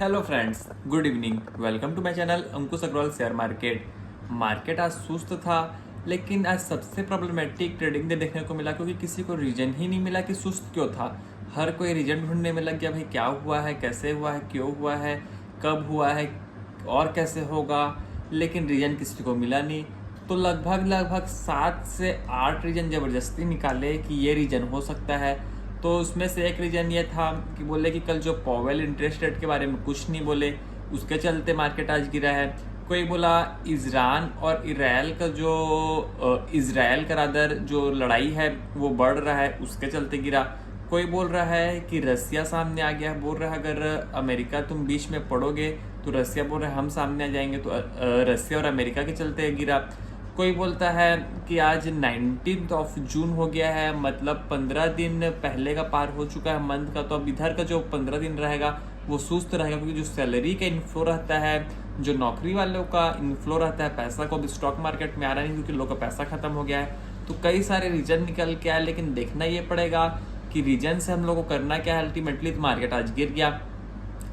Hello friends, good evening. Welcome to my channel Ankush Agarwal share market. Market आज सुस्त था, लेकिन आज सबसे प्रॉब्लमेटिक ट्रेडिंग डे देखने को मिला क्योंकि किसी को रीजन ही नहीं मिला कि सुस्त क्यों था। हर कोई रीजन ढूंढने में लग गया, भाई क्या हुआ है, कैसे हुआ है, क्यों हुआ है, कब हुआ है और कैसे होगा, लेकिन रीजन किसी को मिला नहीं। तो लगभग 7 से 8 रीजन ज़बरदस्ती निकाले कि ये रीजन हो सकता है। तो उसमें से एक रीज़न ये था कि बोले कि कल जो पॉवेल इंटरेस्ट रेट के बारे में कुछ नहीं बोले, उसके चलते मार्केट आज गिरा है। कोई बोला ईरान और इजराइल का रादर जो लड़ाई है वो बढ़ रहा है, उसके चलते गिरा। कोई बोल रहा है कि रसिया सामने आ गया, बोल रहा है अगर अमेरिका तुम बीच में पड़ोगे तो रसिया बोल रहा है हम सामने आ जाएंगे, तो रसिया और अमेरिका के चलते गिरा। कोई बोलता है कि आज 19 जून हो गया है, मतलब 15 दिन पहले का पार हो चुका है मंथ का, तो अब इधर का जो 15 दिन रहेगा वो सुस्त रहेगा क्योंकि जो सैलरी का इन्फ्लो रहता है, जो नौकरी वालों का इन्फ्लो रहता है, पैसा को अभी स्टॉक मार्केट में आ रहा नहीं क्योंकि लोगों का पैसा खत्म हो गया है। तो कई सारे रीजन निकल के आए, लेकिन देखना ये पड़ेगा कि रीजन से हम लोग को करना क्या है। अल्टीमेटली तो मार्केट आज गिर गया,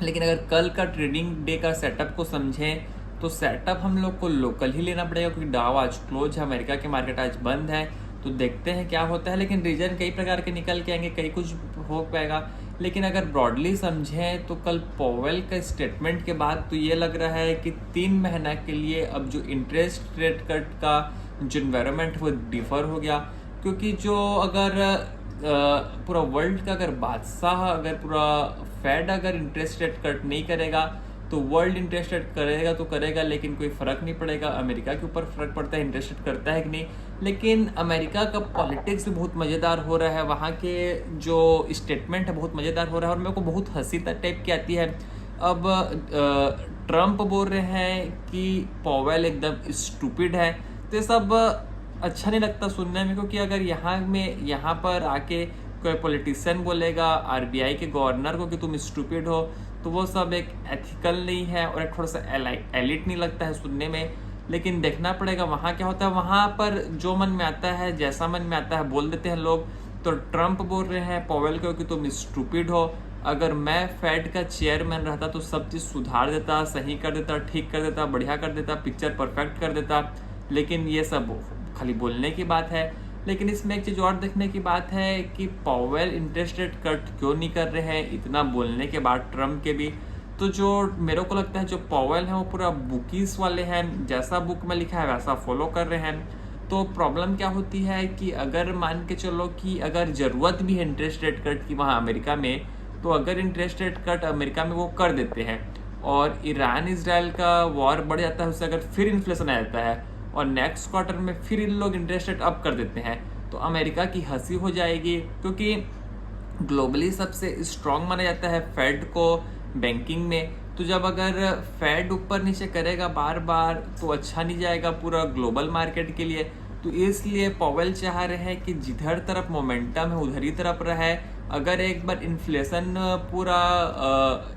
लेकिन अगर कल का ट्रेडिंग डे का सेटअप को समझें तो सेटअप हम लोग को लोकल ही लेना पड़ेगा क्योंकि डाउ आज क्लोज है, अमेरिका के मार्केट आज बंद है। तो देखते हैं क्या होता है, लेकिन रीजन कई प्रकार के निकल के आएंगे, कई कुछ हो पाएगा। लेकिन अगर ब्रॉडली समझें तो कल पॉवेल का स्टेटमेंट के बाद तो ये लग रहा है कि 3 महीना के लिए अब जो इंटरेस्ट रेट कट का जो इन्वायरमेंट वो डिफर हो गया। क्योंकि जो अगर पूरा वर्ल्ड का अगर बादशाह, अगर पूरा फेड अगर इंटरेस्ट रेट कट नहीं करेगा तो वर्ल्ड इंटरेस्ट रेट करेगा तो करेगा, लेकिन कोई फर्क नहीं पड़ेगा। अमेरिका के ऊपर फर्क पड़ता है इंटरेस्ट रेट करता है कि नहीं। लेकिन अमेरिका का पॉलिटिक्स भी बहुत मज़ेदार हो रहा है, वहाँ के जो स्टेटमेंट है बहुत मज़ेदार हो रहा है और मेरे को बहुत हंसी टाइप की आती है। अब ट्रम्प बोल रहे हैं कि पॉवेल एकदम स्टूपिड है, तो ये सब अच्छा नहीं लगता सुनने में। क्योंकि अगर यहाँ पर आके कोई पॉलिटिशियन बोलेगा आरबीआई के गवर्नर को कि तुम स्टूपिड हो, तो वो सब एक एथिकल नहीं है और एक थोड़ा सा एलिट नहीं लगता है सुनने में। लेकिन देखना पड़ेगा वहाँ क्या होता है। वहाँ पर जो मन में आता है, जैसा मन में आता है बोल देते हैं लोग। तो ट्रम्प बोल रहे हैं पॉवेल को कि तुम स्टूपिड हो। अगर मैं फेड का चेयरमैन रहता तो सब चीज़ सुधार देता, सही कर देता, ठीक कर देता, बढ़िया कर देता, पिक्चर परफेक्ट कर देता। लेकिन ये सब खाली बोलने की बात है। लेकिन इसमें एक चीज़ और देखने की बात है कि पॉवेल इंटरेस्ट रेट कट क्यों नहीं कर रहे हैं इतना बोलने के बाद ट्रम्प के भी। तो जो मेरे को लगता है जो पॉवेल हैं वो पूरा बुकीज वाले हैं, जैसा बुक में लिखा है वैसा फॉलो कर रहे हैं। तो प्रॉब्लम क्या होती है कि अगर मान के चलो कि अगर ज़रूरत भी है इंटरेस्ट रेट कट की वहाँ अमेरिका में, तो अगर इंटरेस्ट रेट कट अमेरिका में वो कर देते हैं और ईरान इजराइल का वॉर बढ़ जाता है, उससे अगर फिर इन्फ्लेशन आ जाता है और नेक्स्ट क्वार्टर में फिर इन लोग इंटरेस्ट रेट अप कर देते हैं, तो अमेरिका की हंसी हो जाएगी। क्योंकि ग्लोबली सबसे स्ट्रांग माना जाता है फेड को बैंकिंग में। तो जब अगर फेड ऊपर नीचे करेगा बार बार तो अच्छा नहीं जाएगा पूरा ग्लोबल मार्केट के लिए। तो इसलिए पॉवेल चाह रहे हैं कि जिधर तरफ मोमेंटम है उधर ही तरफ रहे। अगर एक बार इन्फ्लेशन पूरा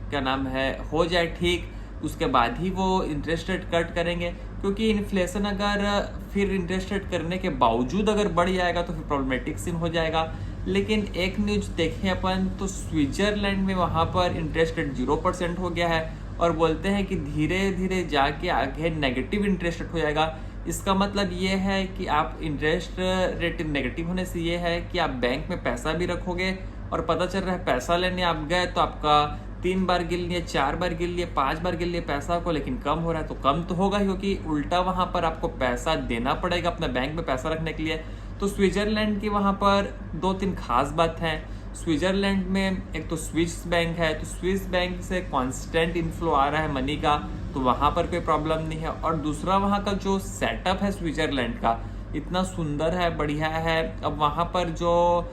क्या नाम है हो जाए ठीक, उसके बाद ही वो इंटरेस्ट रेट कट करेंगे। क्योंकि इन्फ्लेशन अगर फिर इंटरेस्ट रेट करने के बावजूद अगर बढ़ जाएगा तो फिर प्रॉब्लमेटिक सीन हो जाएगा। लेकिन एक न्यूज देखें अपन तो स्विट्जरलैंड में वहाँ पर इंटरेस्ट रेट 0% हो गया है और बोलते हैं कि धीरे धीरे जाके आगे नेगेटिव इंटरेस्ट रेट हो जाएगा। इसका मतलब ये है कि आप इंटरेस्ट रेट नेगेटिव होने से ये है कि आप बैंक में पैसा भी रखोगे और पता चल रहा है पैसा लेने आप गए तो आपका 3 बार गिन लिए, 4 बार गिन लिए, 5 बार गिन लिए पैसा को, लेकिन कम हो रहा है। तो कम तो होगा ही, क्योंकि उल्टा वहाँ पर आपको पैसा देना पड़ेगा अपने बैंक में पैसा रखने के लिए। तो स्विट्जरलैंड की वहाँ पर 2-3 खास बात हैं। स्विट्जरलैंड में एक तो स्विस बैंक है, तो स्विस बैंक से कांस्टेंट इनफ्लो आ रहा है मनी का, तो वहाँ पर कोई प्रॉब्लम नहीं है। और दूसरा वहाँ का जो सेटअप है स्विट्जरलैंड का इतना सुंदर है, बढ़िया है। अब वहाँ पर जो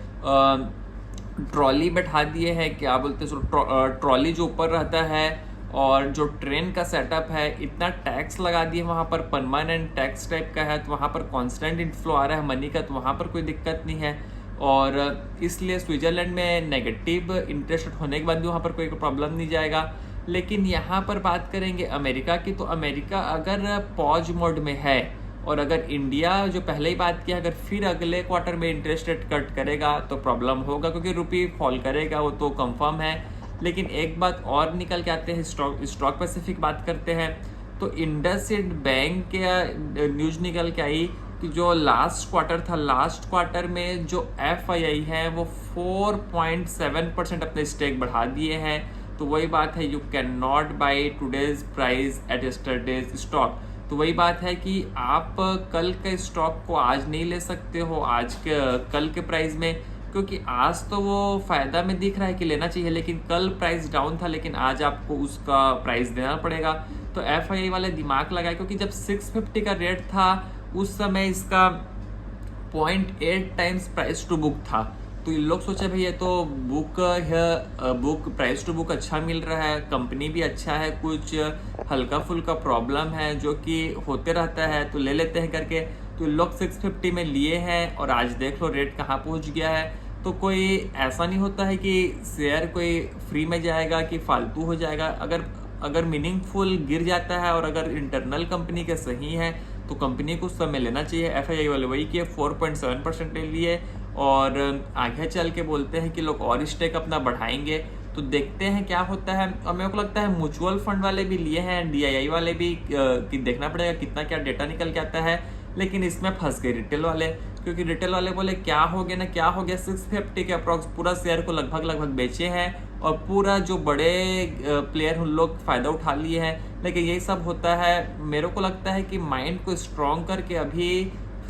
ट्रॉली बैठा दिए है, क्या बोलते हैं, ट्रॉली जो ऊपर रहता है, और जो ट्रेन का सेटअप है इतना टैक्स लगा दिए वहाँ पर, परमानेंट टैक्स टाइप का है। तो वहाँ पर कांस्टेंट इनफ्लो आ रहा है मनी का, तो वहाँ पर कोई दिक्कत नहीं है। और इसलिए स्विट्जरलैंड में नेगेटिव इंटरेस्ट होने के बाद भी वहाँ पर कोई प्रॉब्लम नहीं जाएगा। लेकिन यहाँ पर बात करेंगे अमेरिका की, तो अमेरिका अगर पॉज मोड में है और अगर इंडिया जो पहले ही बात किया अगर फिर अगले क्वार्टर में इंटरेस्ट रेट कट करेगा तो प्रॉब्लम होगा, क्योंकि रुपी फॉल करेगा वो तो कंफर्म है। लेकिन एक बात और निकल के आते हैं, स्टॉक पैसिफिक बात करते हैं तो इंडसइंड बैंक के न्यूज निकल के आई कि जो लास्ट क्वार्टर था, लास्ट क्वार्टर में जो FII है वो 4.7% अपने स्टेक बढ़ा दिए हैं। तो वही बात है, you can not buy today's price at yesterday's stock. तो वही बात है कि आप कल के स्टॉक को आज नहीं ले सकते हो कल के प्राइस में, क्योंकि आज तो वो फायदा में दिख रहा है कि लेना चाहिए, लेकिन कल प्राइस डाउन था, लेकिन आज आपको उसका प्राइस देना पड़ेगा। तो FII वाले दिमाग लगाए, क्योंकि जब 650 का रेट था उस समय इसका 0.8 टाइम्स प्राइस टू बुक था। तो ये लोग सोचे भाई ये तो बुक प्राइस टू बुक अच्छा मिल रहा है, कंपनी भी अच्छा है, कुछ हल्का फुल्का प्रॉब्लम है जो कि होते रहता है तो ले लेते हैं करके। तो लोग 650 में लिए हैं और आज देख लो रेट कहाँ पहुँच गया है। तो कोई ऐसा नहीं होता है कि शेयर कोई फ्री में जाएगा कि फालतू हो जाएगा। अगर मीनिंगफुल गिर जाता है और अगर इंटरनल कंपनी के सही है तो कंपनी को उस समय लेना चाहिए। FII वाले वही किए, 4.7% ले लिए और आगे चल के बोलते हैं कि लोग और स्टेक अपना बढ़ाएंगे। तो देखते हैं क्या होता है। और मेरे को लगता है म्यूचुअल फंड वाले भी लिए हैं, DII वाले भी, कि देखना पड़ेगा कितना क्या डेटा निकल के आता है। लेकिन इसमें फंस गए रिटेल वाले, क्योंकि रिटेल वाले बोले क्या हो गया ना क्या हो गया, 650 के अप्रॉक्स पूरा शेयर को लगभग बेचे हैं और पूरा जो बड़े प्लेयर उन लोग फायदा उठा लिए हैं। लेकिन यही सब होता है। मेरे को लगता है कि माइंड को स्ट्रॉन्ग करके अभी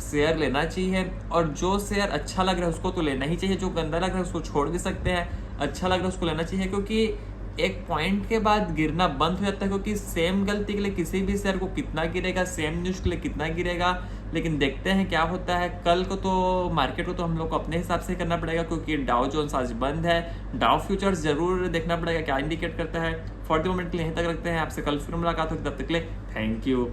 शेयर लेना चाहिए, और जो शेयर अच्छा लग रहा है उसको तो लेना ही चाहिए, जो गंदा लग रहा है उसको छोड़ भी सकते हैं, अच्छा लग रहा है उसको लेना चाहिए। क्योंकि एक पॉइंट के बाद गिरना बंद हो जाता है, क्योंकि सेम गलती के लिए किसी भी शेयर को कितना गिरेगा, सेम न्यूज़ के लिए कितना गिरेगा। लेकिन देखते हैं क्या होता है। कल को तो मार्केट को तो हम लोग को अपने हिसाब से करना पड़ेगा, क्योंकि डाउ जोन्स आज बंद है। डाउ फ्यूचर्स जरूर देखना पड़ेगा क्या इंडिकेट करता है। 40 मिनट के लिए यहीं तक रखते हैं, आपसे कल फिर मुलाकात होगी, तब तक के लिए थैंक यू।